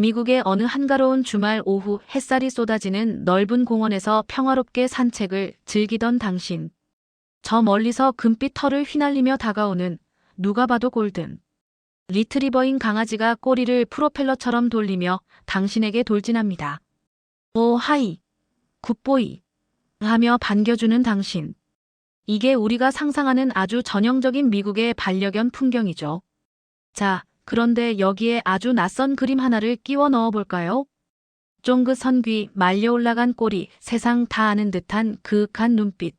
미국의 어느 한가로운 주말 오후 햇살이 쏟아지는 넓은 공원에서 평화롭게 산책을 즐기던 당신. 저 멀리서 금빛 털을 휘날리며 다가오는 누가 봐도 골든 리트리버인 강아지가 꼬리를 프로펠러처럼 돌리며 당신에게 돌진합니다. 오 하이, 굿보이 하며 반겨주는 당신. 이게 우리가 상상하는 아주 전형적인 미국의 반려견 풍경이죠. 자, 그런데 여기에 아주 낯선 그림 하나를 끼워 넣어볼까요? 쫑긋 선귀, 말려 올라간 꼬리, 세상 다 아는 듯한 그윽한 눈빛.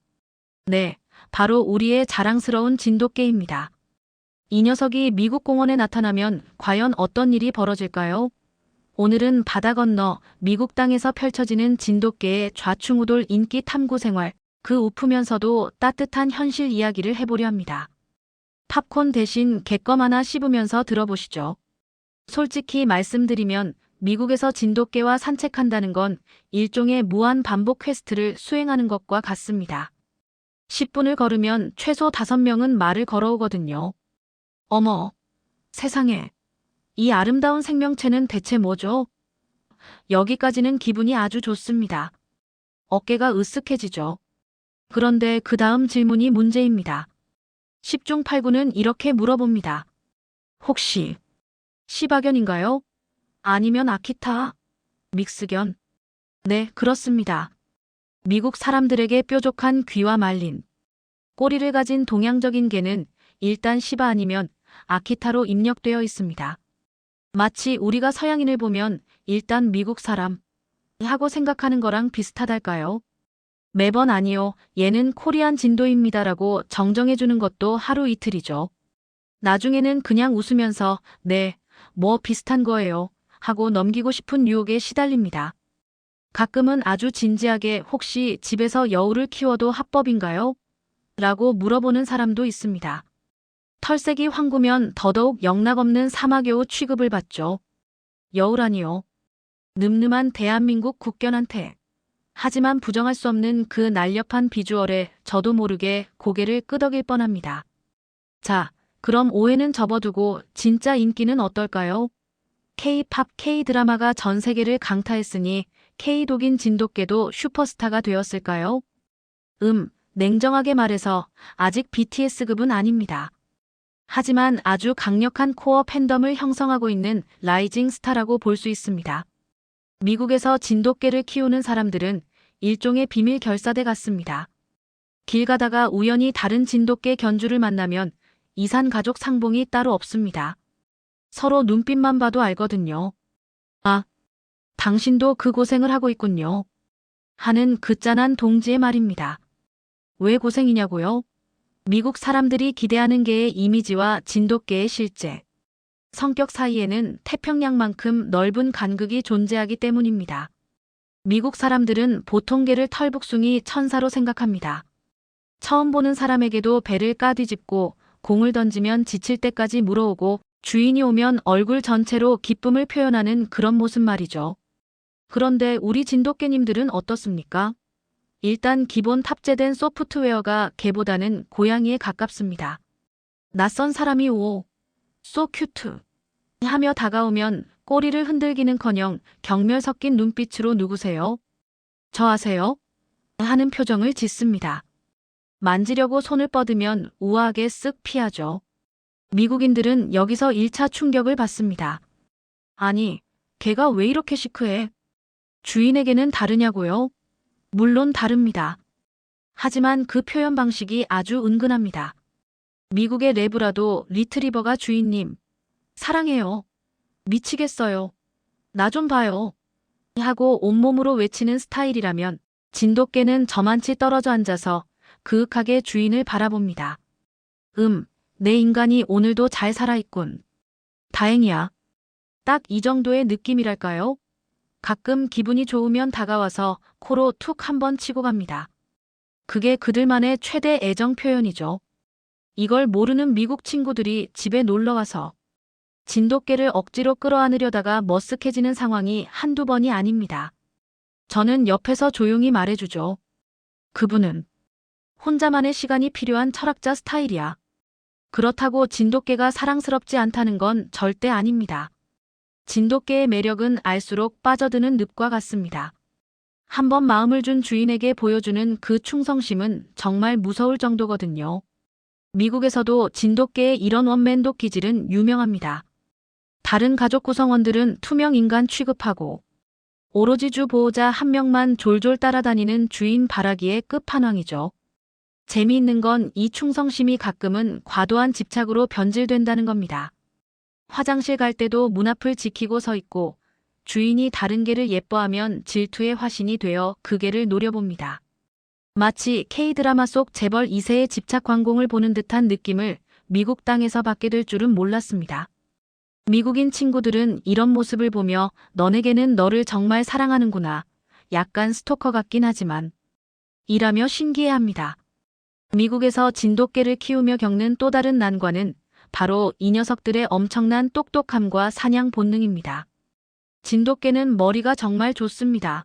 네, 바로 우리의 자랑스러운 진돗개입니다. 이 녀석이 미국 공원에 나타나면 과연 어떤 일이 벌어질까요? 오늘은 바다 건너 미국 땅에서 펼쳐지는 진돗개의 좌충우돌 인기 탐구 생활, 그 우프면서도 따뜻한 현실 이야기를 해보려 합니다. 팝콘 대신 개껌 하나 씹으면서 들어보시죠. 솔직히 말씀드리면 미국에서 진돗개와 산책한다는 건 일종의 무한 반복 퀘스트를 수행하는 것과 같습니다. 10분을 걸으면 최소 5명은 말을 걸어오거든요. 어머, 세상에. 이 아름다운 생명체는 대체 뭐죠? 여기까지는 기분이 아주 좋습니다. 어깨가 으쓱해지죠. 그런데 그 다음 질문이 문제입니다. 10중 8구는 이렇게 물어봅니다. 혹시 시바견인가요? 아니면 아키타? 믹스견? 네, 그렇습니다. 미국 사람들에게 뾰족한 귀와 말린 꼬리를 가진 동양적인 개는 일단 시바 아니면 아키타로 입력되어 있습니다. 마치 우리가 서양인을 보면 일단 미국 사람 하고 생각하는 거랑 비슷하달까요? 매번 아니요, 얘는 코리안 진도입니다라고 정정해주는 것도 하루 이틀이죠. 나중에는 그냥 웃으면서 네, 뭐 비슷한 거예요 하고 넘기고 싶은 유혹에 시달립니다. 가끔은 아주 진지하게 혹시 집에서 여우를 키워도 합법인가요? 라고 물어보는 사람도 있습니다. 털색이 황구면 더더욱 영락없는 사막여우 취급을 받죠. 여우라니요. 늠름한 대한민국 국견한테. 하지만 부정할 수 없는 그 날렵한 비주얼에 저도 모르게 고개를 끄덕일 뻔합니다. 자, 그럼 오해는 접어두고 진짜 인기는 어떨까요? K-팝 K-드라마가 전 세계를 강타했으니 K-독인 진돗개도 슈퍼스타가 되었을까요? 냉정하게 말해서 아직 BTS급은 아닙니다. 하지만 아주 강력한 코어 팬덤을 형성하고 있는 라이징 스타라고 볼 수 있습니다. 미국에서 진돗개를 키우는 사람들은 일종의 비밀 결사대 같습니다. 길 가다가 우연히 다른 진돗개 견주를 만나면 이산 가족 상봉이 따로 없습니다. 서로 눈빛만 봐도 알거든요. 아, 당신도 그 고생을 하고 있군요. 하는 그 짠한 동지의 말입니다. 왜 고생이냐고요? 미국 사람들이 기대하는 개의 이미지와 진돗개의 실제 성격 사이에는 태평양만큼 넓은 간극이 존재하기 때문입니다. 미국 사람들은 보통 개를 털북숭이 천사로 생각합니다. 처음 보는 사람에게도 배를 까뒤집고 공을 던지면 지칠 때까지 물어오고 주인이 오면 얼굴 전체로 기쁨을 표현하는 그런 모습 말이죠. 그런데 우리 진돗개님들은 어떻습니까? 일단 기본 탑재된 소프트웨어가 개보다는 고양이에 가깝습니다. 낯선 사람이 오, so cute 하며 다가오면 꼬리를 흔들기는커녕 경멸 섞인 눈빛으로 누구세요? 저 아세요? 하는 표정을 짓습니다. 만지려고 손을 뻗으면 우아하게 쓱 피하죠. 미국인들은 여기서 1차 충격을 받습니다. 아니, 걔가 왜 이렇게 시크해? 주인에게는 다르냐고요? 물론 다릅니다. 하지만 그 표현 방식이 아주 은근합니다. 미국의 레브라도 리트리버가 주인님, 사랑해요. 미치겠어요. 나 좀 봐요. 하고 온몸으로 외치는 스타일이라면 진돗개는 저만치 떨어져 앉아서 그윽하게 주인을 바라봅니다. 내 인간이 오늘도 잘 살아있군. 다행이야. 딱 이 정도의 느낌이랄까요? 가끔 기분이 좋으면 다가와서 코로 툭 한번 치고 갑니다. 그게 그들만의 최대 애정 표현이죠. 이걸 모르는 미국 친구들이 집에 놀러와서 진돗개를 억지로 끌어안으려다가 머쓱해지는 상황이 한두 번이 아닙니다. 저는 옆에서 조용히 말해주죠. 그분은 혼자만의 시간이 필요한 철학자 스타일이야. 그렇다고 진돗개가 사랑스럽지 않다는 건 절대 아닙니다. 진돗개의 매력은 알수록 빠져드는 늪과 같습니다. 한번 마음을 준 주인에게 보여주는 그 충성심은 정말 무서울 정도거든요. 미국에서도 진돗개의 이런 원맨독 기질은 유명합니다. 다른 가족 구성원들은 투명 인간 취급하고 오로지 주 보호자 한 명만 졸졸 따라다니는 주인 바라기의 끝판왕이죠. 재미있는 건 이 충성심이 가끔은 과도한 집착으로 변질된다는 겁니다. 화장실 갈 때도 문 앞을 지키고 서 있고 주인이 다른 개를 예뻐하면 질투의 화신이 되어 그 개를 노려봅니다. 마치 K드라마 속 재벌 2세의 집착 광공을 보는 듯한 느낌을 미국 땅에서 받게 될 줄은 몰랐습니다. 미국인 친구들은 이런 모습을 보며 너네게는 너를 정말 사랑하는구나. 약간 스토커 같긴 하지만 이라며 신기해합니다. 미국에서 진돗개를 키우며 겪는 또 다른 난관은 바로 이 녀석들의 엄청난 똑똑함과 사냥 본능입니다. 진돗개는 머리가 정말 좋습니다.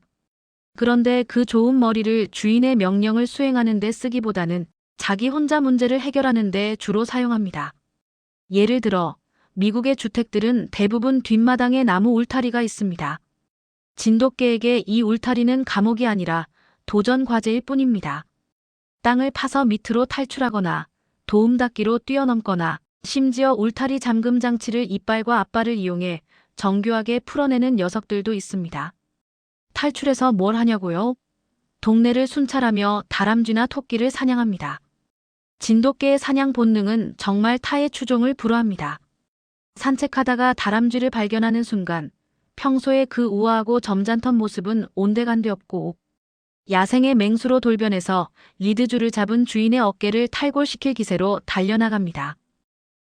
그런데 그 좋은 머리를 주인의 명령을 수행하는 데 쓰기보다는 자기 혼자 문제를 해결하는 데 주로 사용합니다. 예를 들어 미국의 주택들은 대부분 뒷마당에 나무 울타리가 있습니다. 진돗개에게 이 울타리는 감옥이 아니라 도전 과제일 뿐입니다. 땅을 파서 밑으로 탈출하거나 도움닫기로 뛰어넘거나 심지어 울타리 잠금 장치를 이빨과 앞발을 이용해 정교하게 풀어내는 녀석들도 있습니다. 탈출해서 뭘 하냐고요? 동네를 순찰하며 다람쥐나 토끼를 사냥합니다. 진돗개의 사냥 본능은 정말 타의 추종을 불허합니다. 산책하다가 다람쥐를 발견하는 순간 평소에 그 우아하고 점잖던 모습은 온데간데 없고 야생의 맹수로 돌변해서 리드줄을 잡은 주인의 어깨를 탈골시킬 기세로 달려나갑니다.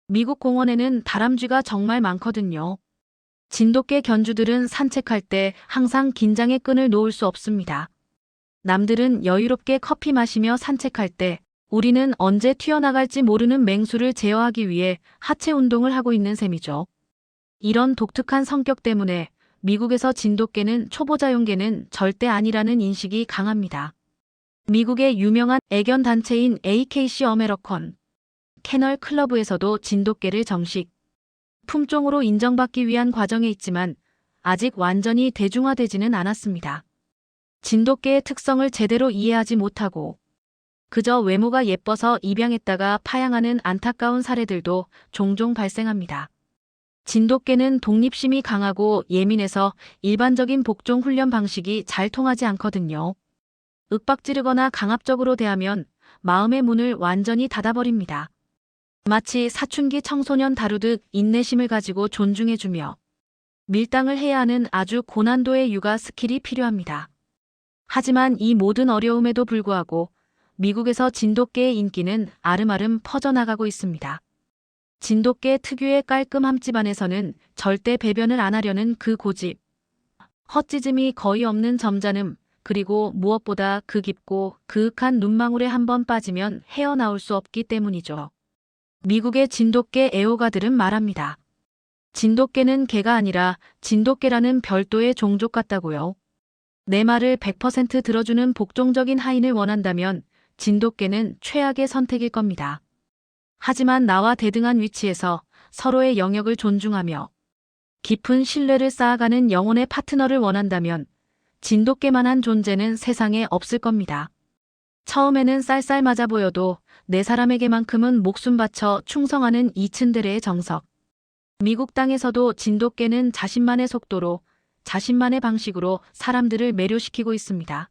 미국 공원에는 다람쥐가 정말 많거든요. 진돗개 견주들은 산책할 때 항상 긴장의 끈을 놓을 수 없습니다. 남들은 여유롭게 커피 마시며 산책할 때 우리는 언제 튀어나갈지 모르는 맹수를 제어하기 위해 하체 운동을 하고 있는 셈이죠. 이런 독특한 성격 때문에 미국에서 진돗개는 초보자용 개는 절대 아니라는 인식이 강합니다. 미국의 유명한 애견 단체인 AKC 어메리컨 캐널 클러브에서도 진돗개를 정식 품종으로 인정받기 위한 과정에 있지만 아직 완전히 대중화되지는 않았습니다. 진돗개의 특성을 제대로 이해하지 못하고 그저 외모가 예뻐서 입양했다가 파양하는 안타까운 사례들도 종종 발생합니다. 진돗개는 독립심이 강하고 예민해서 일반적인 복종 훈련 방식이 잘 통하지 않거든요. 윽박지르거나 강압적으로 대하면 마음의 문을 완전히 닫아버립니다. 마치 사춘기 청소년 다루듯 인내심을 가지고 존중해주며 밀당을 해야 하는 아주 고난도의 육아 스킬이 필요합니다. 하지만 이 모든 어려움에도 불구하고 미국에서 진돗개의 인기는 아름아름 퍼져나가고 있습니다. 진돗개 특유의 깔끔함 집안에서는 절대 배변을 안 하려는 그 고집, 헛짖음이 거의 없는 점잖음, 그리고 무엇보다 그 깊고 그윽한 눈망울에 한번 빠지면 헤어나올 수 없기 때문이죠. 미국의 진돗개 애호가들은 말합니다. 진돗개는 개가 아니라 진돗개라는 별도의 종족 같다고요. 내 말을 100% 들어주는 복종적인 하인을 원한다면 진돗개는 최악의 선택일 겁니다. 하지만 나와 대등한 위치에서 서로의 영역을 존중하며 깊은 신뢰를 쌓아가는 영혼의 파트너를 원한다면 진돗개만한 존재는 세상에 없을 겁니다. 처음에는 쌀쌀 맞아 보여도 내 사람에게만큼은 목숨 바쳐 충성하는 이 츤데레의 정석. 미국 땅에서도 진돗개는 자신만의 속도로 자신만의 방식으로 사람들을 매료시키고 있습니다.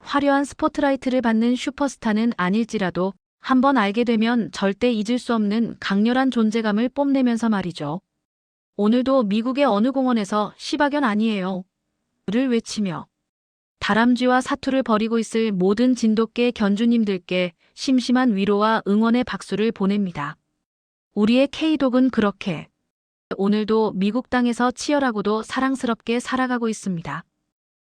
화려한 스포트라이트를 받는 슈퍼스타는 아닐지라도 한번 알게 되면 절대 잊을 수 없는 강렬한 존재감을 뽐내면서 말이죠. 오늘도 미국의 어느 공원에서 시바견 아니에요 를 외치며 다람쥐와 사투를 벌이고 있을 모든 진돗개 견주님들께 심심한 위로와 응원의 박수를 보냅니다. 우리의 K독은 그렇게 오늘도 미국 땅에서 치열하고도 사랑스럽게 살아가고 있습니다.